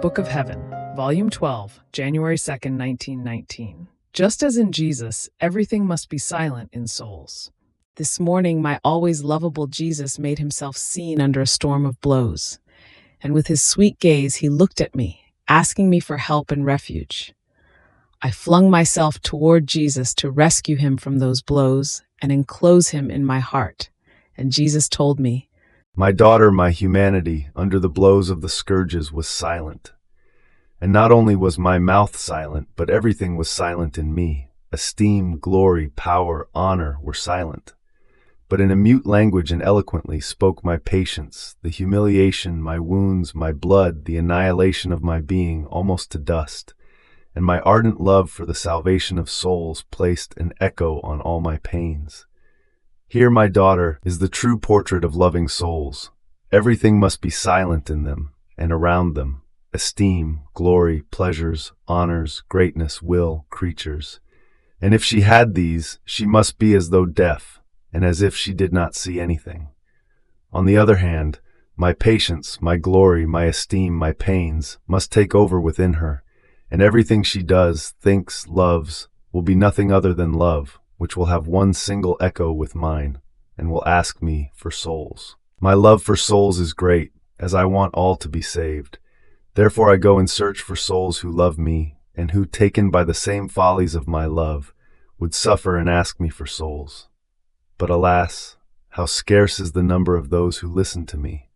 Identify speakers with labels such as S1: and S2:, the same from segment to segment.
S1: Book of Heaven, Volume 12, January 2nd, 1919. Just as in Jesus, everything must be silent in souls. This morning, my always lovable Jesus made himself seen under a storm of blows, and with his sweet gaze he looked at me, asking me for help and refuge. I flung myself toward Jesus to rescue him from those blows and enclose him in my heart, and Jesus told me,
S2: "My daughter, my humanity, under the blows of the scourges was silent. And not only was my mouth silent, but everything was silent in me. Esteem, glory, power, honor were silent. But in a mute language and eloquently spoke my patience, the humiliation, my wounds, my blood, the annihilation of my being almost to dust, and my ardent love for the salvation of souls placed an echo on all my pains. Here, my daughter, is the true portrait of loving souls. Everything must be silent in them and around them. Esteem, glory, pleasures, honors, greatness, will, creatures. And if she had these, she must be as though deaf, and as if she did not see anything. On the other hand, my patience, my glory, my esteem, my pains must take over within her, and everything she does, thinks, loves, will be nothing other than love, which will have one single echo with mine, and will ask me for souls. My love for souls is great, as I want all to be saved. Therefore I go in search for souls who love me, and who, taken by the same follies of my love, would suffer and ask me for souls. But alas, how scarce is the number of those who listen to me."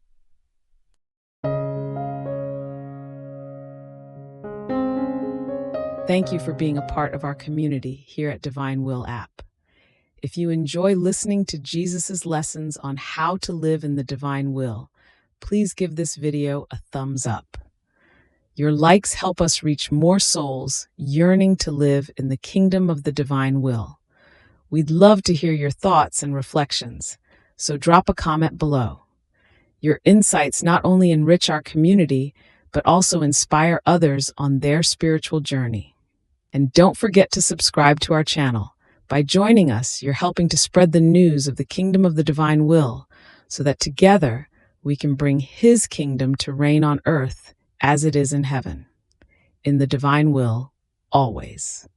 S1: Thank you for being a part of our community here at Divine Will app. If you enjoy listening to Jesus' lessons on how to live in the divine will, please give this video a thumbs up. Your likes help us reach more souls yearning to live in the kingdom of the divine will. We'd love to hear your thoughts and reflections, so drop a comment below. Your insights not only enrich our community, but also inspire others on their spiritual journey. And don't forget to subscribe to our channel. By joining us, you're helping to spread the news of the kingdom of the divine will, so that together we can bring his kingdom to reign on earth as it is in heaven. In the divine will, always.